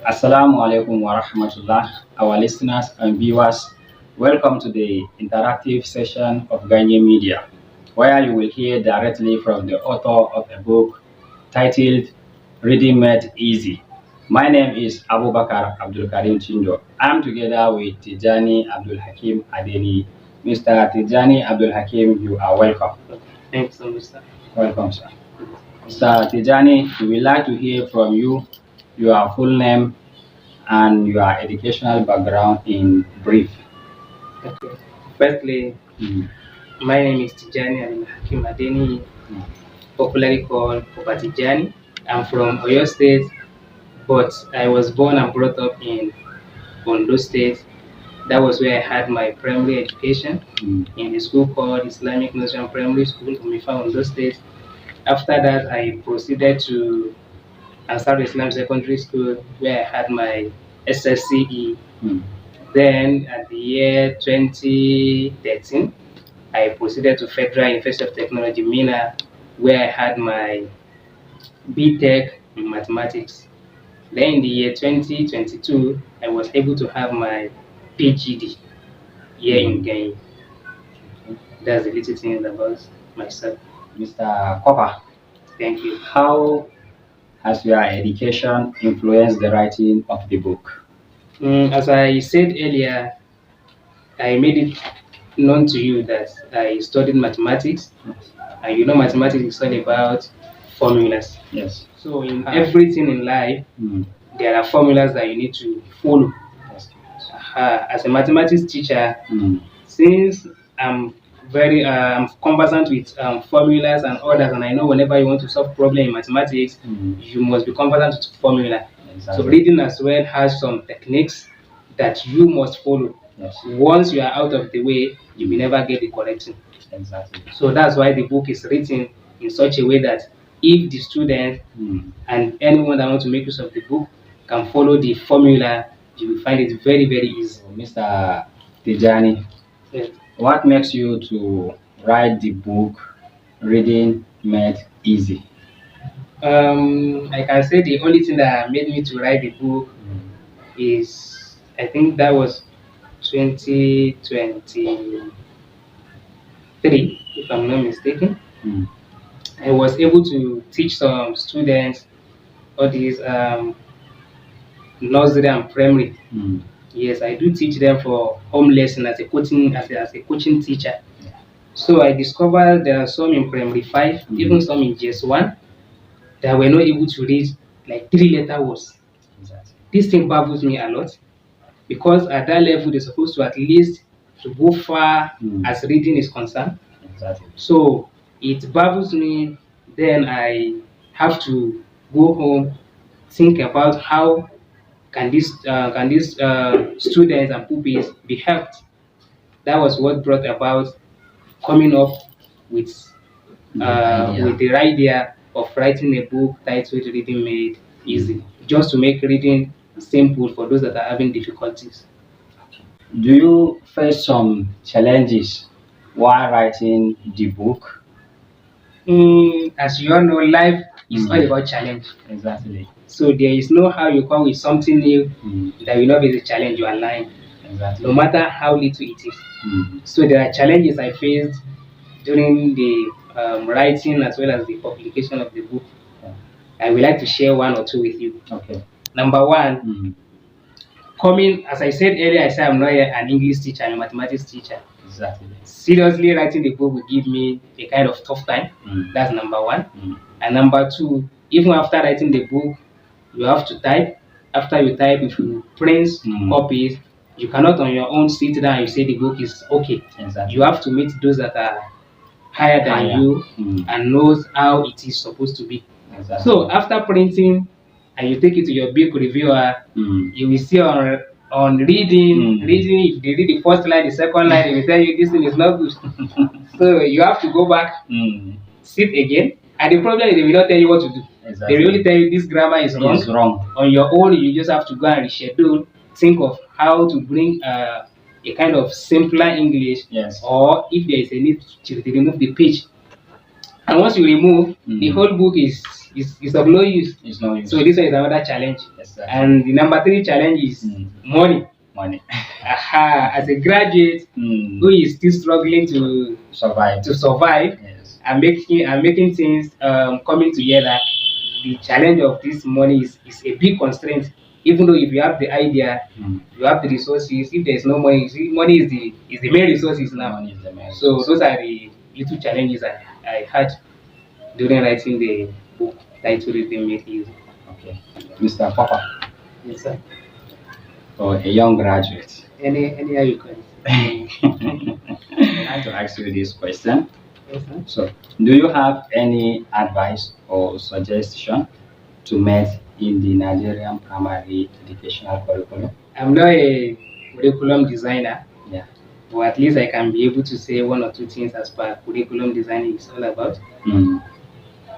Assalamu alaikum wa rahmatullah, our listeners and viewers. Welcome to the interactive session of Ganye Media, where you will hear directly from the author of a book titled Reading Made Easy. My name is ABUBAKAR CHINDO. I'm together with Tijjani Adeniyi. Mr. Tijjani Abdulhakeem, you are welcome. Thanks, sir. Welcome, sir. Mr. Tijjani, we would like to hear from you, your full name, and your educational background in brief. Okay. Firstly, my name is Tijjani Adeniyi, popularly called Corper Tijjani. I'm from Oyo State, but I was born and brought up in Ondo State. That was where I had my primary education in a school called Islamic Nursery Primary School, Umifa, Ondo State. After that, I proceeded to Ansar Islam Secondary School, where I had my SSCE. Then, at the year 2013, I proceeded to Federal University of Technology, Mina, where I had my BTech in mathematics. Then, in the year 2022, I was able to have my PhD here in Ganye. That's a little thing about myself. Mr. Corper, thank you. How has your education influenced the writing of the book? As I said earlier, I made it known to you that I studied mathematics, and you know mathematics is all about formulas. Yes. So in everything in life, there are formulas that you need to follow. Yes. As a mathematics teacher, since I'm very conversant with formulas and others, and I know whenever you want to solve problem in mathematics, you must be conversant with formula. Exactly. So reading as well has some techniques that you must follow. Yes. Once you are out of the way, you will never get the correction. Exactly. So that's why the book is written in such a way that if the student and anyone that wants to make use of the book can follow the formula, you will find it very, very easy. Mr. Tijjani, yes. What makes you to write the book Reading Made Easy? I can say the only thing that made me to write the book is, I think that was 2023, if I'm not mistaken. I was able to teach some students all these nursery and primary. Yes, I do teach them for home lesson as a coaching teacher. So I discovered there are some in primary 5, even some in GS1 that were not able to read like 3-letter words. Exactly. This thing baffles me a lot, because at that level they're supposed to at least to go far as reading is concerned. Exactly. So it baffles me. Then I have to go home, think about how can these students and pupils be helped. That was what brought about coming up with the idea of writing a book titled Reading Made Easy, just to make reading simple for those that are having difficulties. Do you face some challenges while writing the book? As you all know, life is all about challenge. Exactly. So there is no how you come with something new that will not be the challenge you are lying. Exactly. No matter how little it is. So there are challenges I faced during the writing as well as the publication of the book. I would like to share one or two with you. Okay. Number one, coming, as I said earlier, I said I'm not an English teacher, I'm a mathematics teacher. Exactly. Seriously, writing the book will give me a kind of tough time. That's number one. And number two, even after writing the book, you have to type. After you type, if you print copies, you cannot on your own sit down and you say the book is okay. Exactly. You have to meet those that are higher than you and knows how it is supposed to be. Exactly. So after printing and you take it to your book reviewer, you will see on reading, if they read the first line, the second line, they will tell you this thing is not good. So you have to go back, sit again, and the problem is they will not tell you what to do. Exactly. They will only tell you this grammar is wrong. On your own, you just have to go and reschedule, think of how to bring a kind of simpler English, or if there is a need to remove the page. And once you remove, the whole book is is of no use. It's no use. So this one is another challenge. Exactly. And the number 3 challenge is money. Money. As a graduate who is still struggling to survive, yes, and making things coming together, the challenge of this money is a big constraint. Even though if you have the idea, you have the resources, if there's no money, see, money is the main resources now. Money is the main so resource. those are the little challenges I had during writing the book titled "The Make Easy." Okay, Mr. Papa. Yes, sir. For a young graduate. Any how you can. I like to ask you this question. Yes, sir. So, do you have any advice or suggestion to make in the Nigerian primary educational curriculum? I'm not a curriculum designer. Yeah. But at least I can be able to say 1 or 2 things as per curriculum design is all about.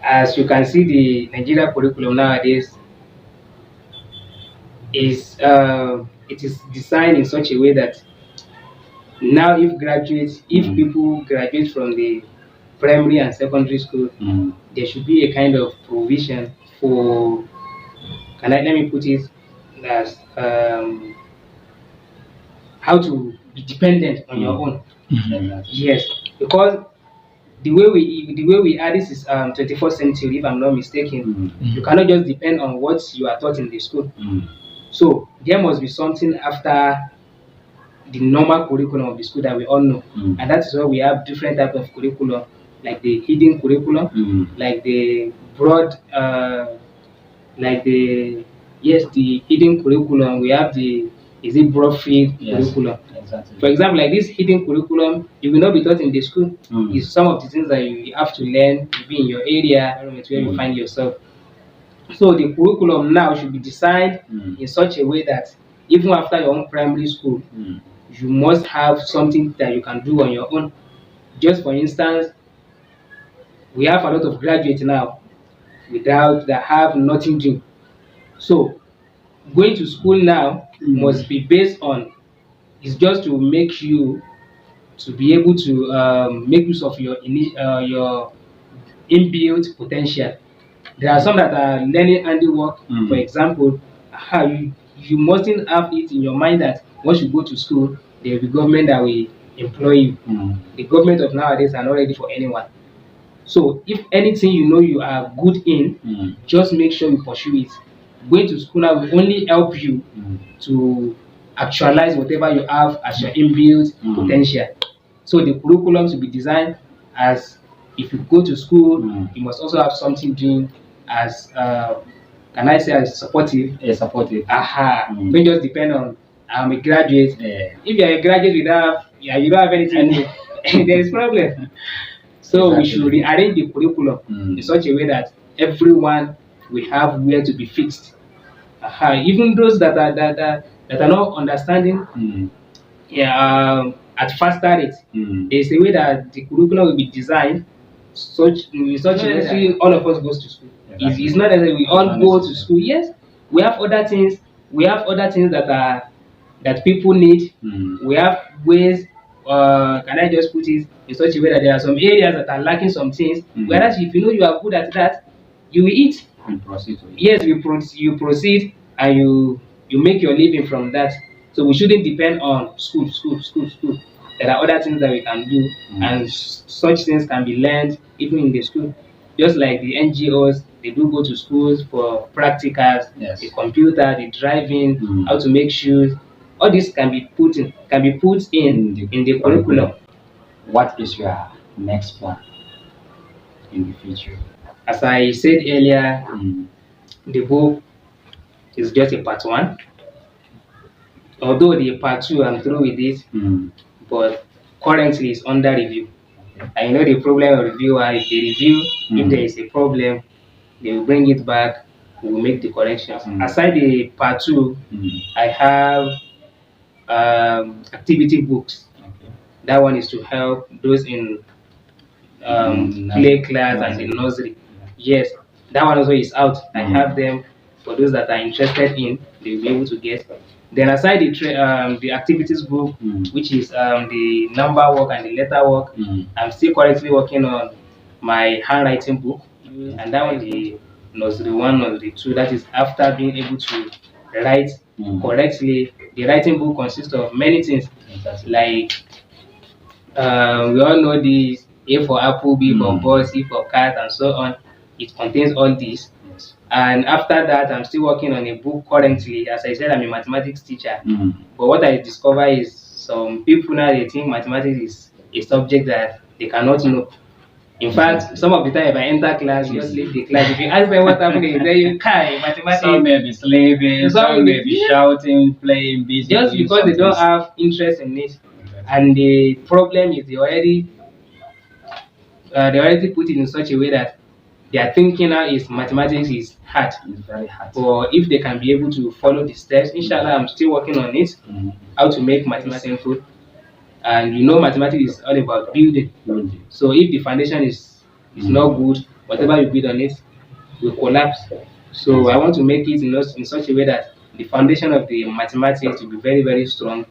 As you can see, the Nigeria curriculum nowadays is it is designed in such a way that now if people graduate from the primary and secondary school, there should be a kind of provision for, let me put it as how to be dependent on your own. Yes, because the way we are, this is 21st century, if I'm not mistaken. You cannot just depend on what you are taught in the school. So there must be something after the normal curriculum of the school that we all know, and that is why we have different types of curriculum, like the hidden curriculum, like the broad, the hidden curriculum. We have the broad field curriculum. Exactly. For example, like this hidden curriculum, you will not be taught in the school. It's some of the things that you have to learn, be in your area, where you find yourself. So the curriculum now should be designed in such a way that even after your own primary school, you must have something that you can do on your own. Just for instance, we have a lot of graduates now that have nothing to do. So going to school now must be based on, it's just to make you to be able to make use of your inbuilt potential. There are some that are learning handiwork, for example. You mustn't have it in your mind that once you go to school, there will be government that will employ you. The government of nowadays are not ready for anyone. So if anything you are good in, just make sure you pursue it. Going to school now will only help you to actualize whatever you have as your inbuilt potential. So the curriculum should be designed as, if you go to school, you must also have something doing as can I say as supportive? Supportive. Don't just depend on I'm a graduate. If you are a graduate you don't have anything, there is problem. So we should rearrange the curriculum in such a way that everyone will have where to be fixed. Even those that are not understanding at faster rate, there is a way that the curriculum will be designed in such a way that all of us goes to school. It's not that we all go to school. Yes, we have other things. We have other things that people need. We have ways. Can I just put it in such a way that there are some areas that are lacking some things. Whereas if you know you are good at that, you will eat. And proceed. Yes, you proceed and you make your living from that. So we shouldn't depend on school. There are other things that we can do, and such things can be learned even in the school. Just like the NGOs, they do go to schools for practicals, the computer, the driving, how to make shoes. All this can be put in the curriculum. What is your next plan in the future? As I said earlier, the book is just a part 1. Although the part 2 I'm through with it, but currently it's under review. I know the problem of reviewer. If they review, if there is a problem, they will bring it back. We will make the corrections. Aside the part 2, I have activity books. That one is to help those in play class and in nursery. Yes, that one also is out. I have them for those that are interested in. They will be able to get. Then aside the activities book, which is the number work and the letter work, I'm still currently working on my handwriting book, and that one nursery 1, nursery 2. That is after being able to write correctly. The writing book consists of many things, like we all know this: A for apple, B for ball, C for cat, and so on. It contains all these. Yes. And after that, I'm still working on a book currently. As I said, I'm a mathematics teacher. But what I discover is some people now, they think mathematics is a subject that they cannot know. In fact, some of the time if I enter class, you just leave the class. If you ask them what happened, they tell you, "Kai, mathematics." Some may be sleeping, some may be shouting, playing, busy. Just because they don't have interest in it. And the problem is they already put it in such a way that their thinking now is mathematics is hard. It's very hard. But if they can be able to follow the steps, inshallah, I'm still working on it, how to make mathematics simple. And you know, mathematics is all about building. So if the foundation is not good, whatever you build on it will collapse. So I want to make it in such a way that the foundation of the mathematics will be very, very strong.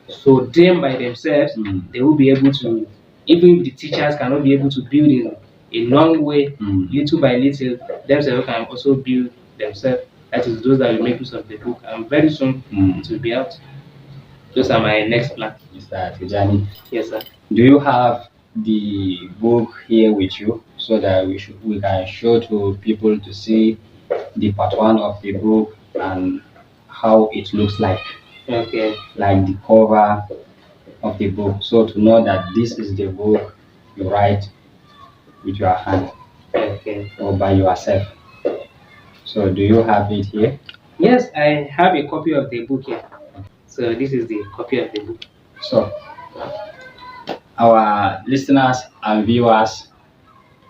So them by themselves, they will be able to, even if the teachers cannot be able to build in a long way, little by little, themselves can also build themselves. That is those that will make use of the book. And very soon it will be out. Those are my next plan. Mr. Tijjani. Yes, sir. Do you have the book here with you so that we can show to people to see the part 1 of the book and how it looks like? Okay. Like the cover of the book, so to know that this is the book you write with your hand, okay, or by yourself. So do you have it here? Yes, I have a copy of the book here. So this is the copy of the book. So our listeners and viewers,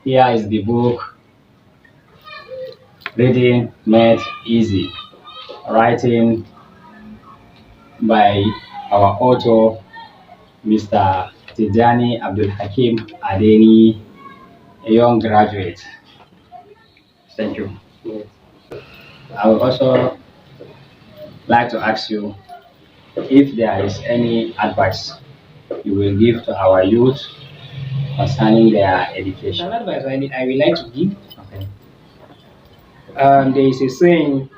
here is the book, Reading Made Easy, writing by our author, Mr. Tijjani ABDULHAKEEM Adeniyi, a young graduate. Thank you. Yes. I would also like to ask you if there is any advice you will give to our youth concerning their education. An advice I would like to give. Okay. There is a saying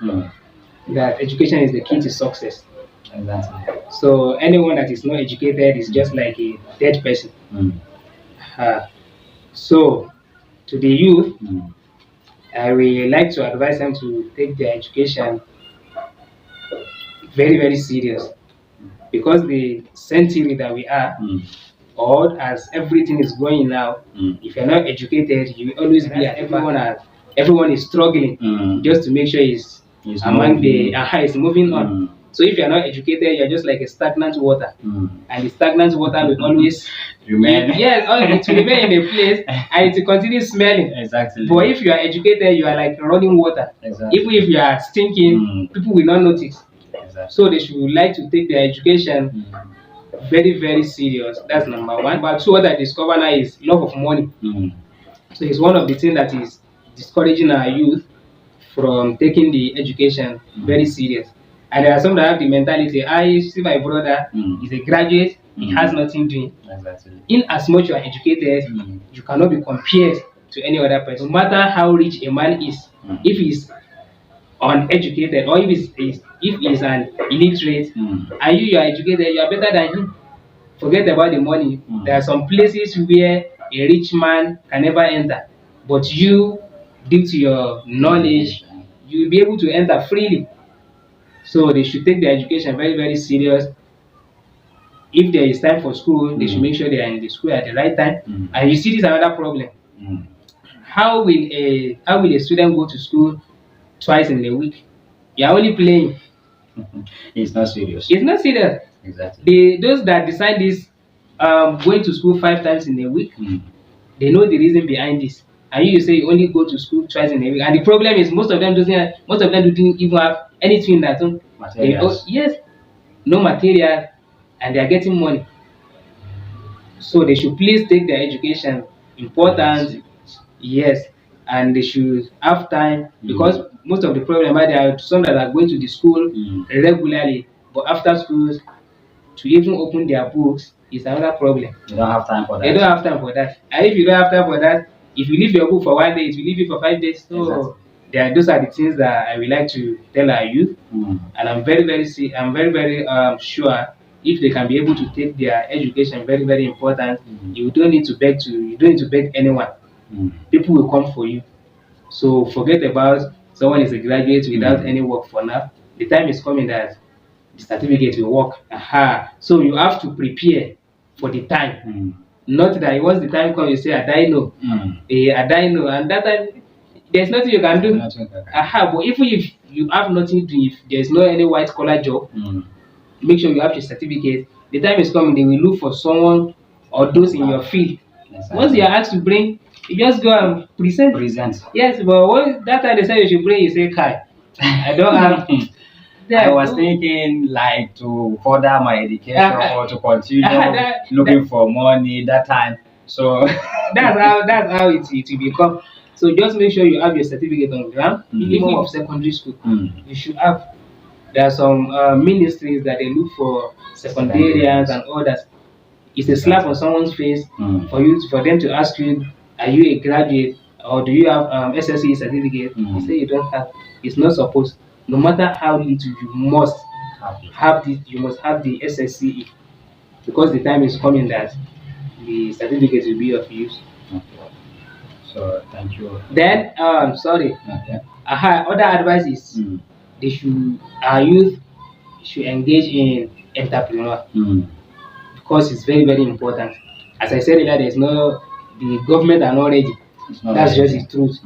that education is the key to success. Exactly. So anyone that is not educated is just like a dead person. So to the youth, I will like to advise them to take their education very, very serious, because the century that we are, or as everything is going now, if you're not educated, you will always be at everyone is struggling just to make sure he's among is moving on. So if you're not educated, you're just like a stagnant water, and the stagnant water will always remain. Yes, it will remain in a place and it will continue smelling. Exactly. But if you are educated, you are like running water. Exactly. Even if you are stinking, people will not notice. Exactly. So they should like to take their education very, very serious. That's number 1. But 2, what I discover now is love of money. So it's one of the things that is discouraging our youth from taking the education very serious. And there are some that have the mentality, I see my brother is a graduate, he has nothing doing. Exactly. In as much you are educated, you cannot be compared to any other person. No matter how rich a man is, if he's uneducated or if he's an illiterate, and you are educated, you are better than him. Forget about the money. There are some places where a rich man can never enter, but you, due to your knowledge, you will be able to enter freely. So they should take their education very, very serious. If there is time for school, they should make sure they are in the school at the right time. And you see, this is another problem. How will a student go to school twice in a week? You are only playing. It's not serious. It's not serious. Exactly. Those that decide this, going to school 5 times in a week, they know the reason behind this. And you say you only go to school twice in a week. And the problem is most of them don't even have anything at home. Yes, no material, and they are getting money. So they should please take their education important. Yes, and they should have time, because most of the problem, there are some that are going to the school regularly, but after schools, to even open their books is another problem. They don't have time for that. They don't have time for that. And if you don't have time for that, if you leave your book for 1 day, it will leave you for 5 days. So those are the things that I would like to tell our youth, and I'm very sure if they can be able to take their education very important. You don't need to beg anyone. People will come for you. So forget about someone is a graduate without any work for now. The time is coming that the certificate will work. So you have to prepare for the time. Not that once the time comes, you say, I know. I know. And that time, there's nothing you can do. But even if you have nothing to do, if there's no any white collar job, make sure you have your certificate. The time is coming, they will look for someone or those in your field. Once you are asked to bring, you just go and present. Yes, but when that time they say you should bring, you say, Kai, I don't have. I was thinking like to further my education or to continue looking for money that time. So that's how it will become. So just make sure you have your certificate on ground. Even of secondary school, you should have. There are some ministries that they look for secondarians and others. It's a slap on someone's face for them to ask you, are you a graduate or do you have SSE certificate? You say you don't have. It's not supposed. No matter how little, you must have this. You must have the SSCE because the time is coming that the certificate will be of use. So thank you. Then sorry. Other advice is our youth should engage in entrepreneur because it's very important. As I said earlier, the government are not ready. That's just the truth.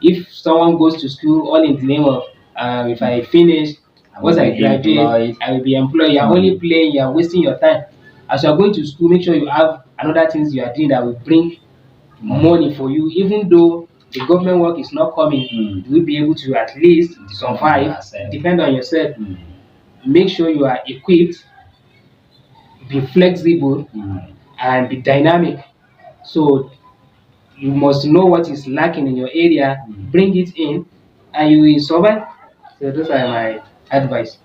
If someone goes to school all in the name of if I finish, once I graduate, I will be employed. You are only playing, you are wasting your time. As you are going to school, make sure you have another things you are doing that will bring money for you. Even though the government work is not coming, you will be able to at least survive, depend on yourself. Make sure you are equipped, be flexible, and be dynamic. So you must know what is lacking in your area, bring it in, and you will survive. So those are my advice.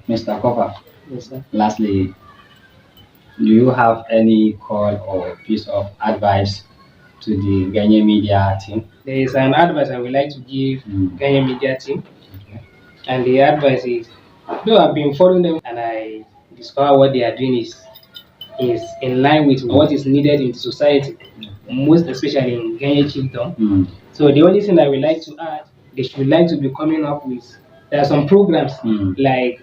Mr. Corper, Yes, sir. Lastly, do you have any call or piece of advice to the Ganye media team? There is an advice I would like to give Ganye media team, and the advice is, though I've been following them and I discover what they are doing is in line with what is needed in society, most especially in Ganye Chiefdom. So the only thing I would like to add, they should like to be coming up with. There are some programs like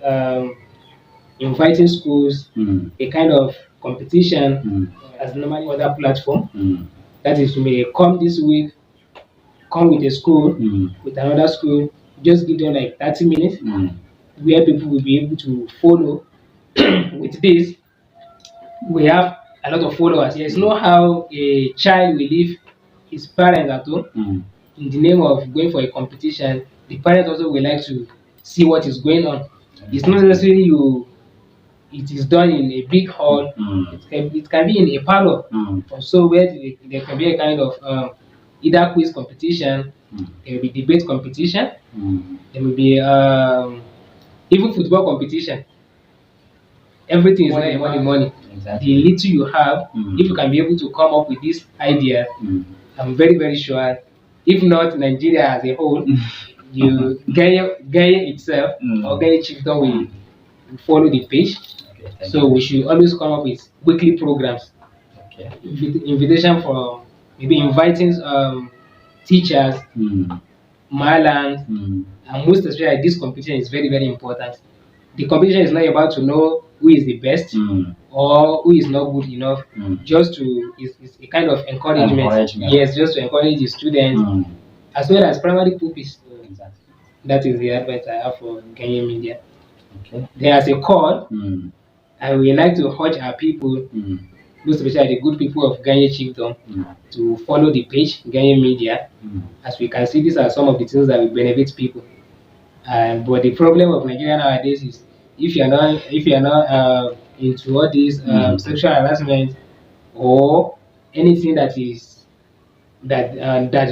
inviting schools, a kind of competition as normally other platform. That is, you may come this week, come with a school, with another school, just give them like 30 minutes where people will be able to follow. With this, we have a lot of followers. There's no how a child will leave his parents at home in the name of going for a competition. The parents also will like to see what is going on. It's not necessarily it is done in a big hall. It can be in a parlor. So where there can be a kind of either quiz competition, there will be debate competition, there will be even football competition. Everything is money. Exactly. The little you have, if you can be able to come up with this idea, I'm very sure. If not Nigeria as a whole, Ganye itself or Ganye Chiefdom will follow the page. So we should always come up with weekly programs. Invitation for maybe inviting teachers, malams, and most especially this competition is very important. The competition is not about to know who is the best or who is not good enough. Just to is a kind of encouragement. Yes, just to encourage the students as well as primary pupils. That is the advice I have for Ganye media. There's a call. I would like to urge our people, most especially the good people of Ganye Chiefdom, to follow the page Ganye media. As we can see, these are some of the things that will benefit people. But the problem of Nigeria nowadays is if you are not into all this sexual harassment or anything that is that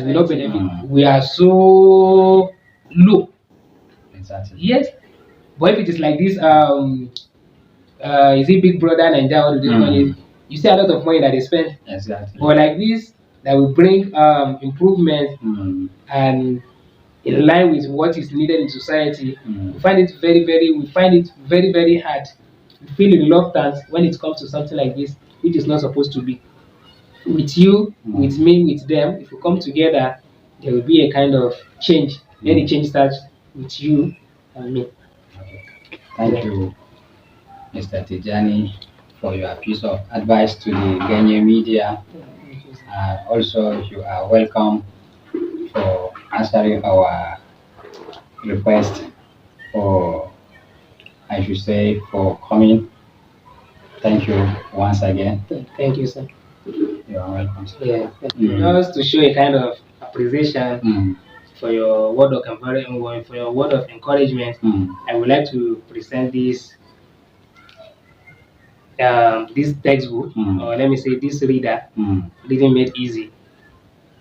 will not benefit, we are so low. Exactly. Yes, but if it is like this, is it Big Brother Nigeria? What do they call it? You see a lot of money that they spend. Exactly. But like this, that will bring improvement and in line with what is needed in society, we find it very, very hard. We feel reluctant when it comes to something like this, which is not supposed to be. With you, with me, with them, if we come together, there will be a kind of change. Then the change starts with you and me. Thank you, Mr. Tijjani, for your piece of advice to the Ganye media. Also, you are welcome for answering our request, for, I should say, for coming. Thank you once again. Thank you, sir. You are welcome. Yeah. Just to show a kind of appreciation for your word of encouragement, for your word of encouragement, I would like to present this this textbook, or let me say this reader, Reading Made Easy,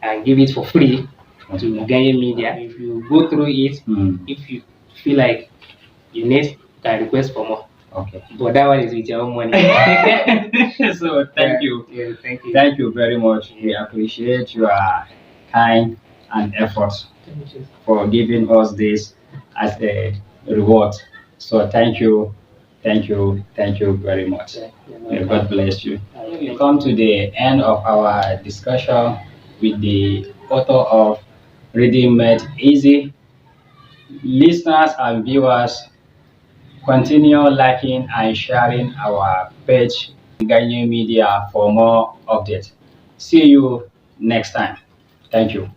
and give it for free to Ganye Media. If you go through it, if you feel like you need, you can request for more. Okay. But that one is with your own money. So thank you. Yeah, thank you. Thank you very much. We appreciate your time and efforts for giving us this as a reward. So thank you. Thank you. Thank you very much. May God bless you. We come to the end of our discussion with the author of Reading Made Easy. Listeners and viewers, continue liking and sharing our page Ganye Media for more updates. See you next time. Thank you.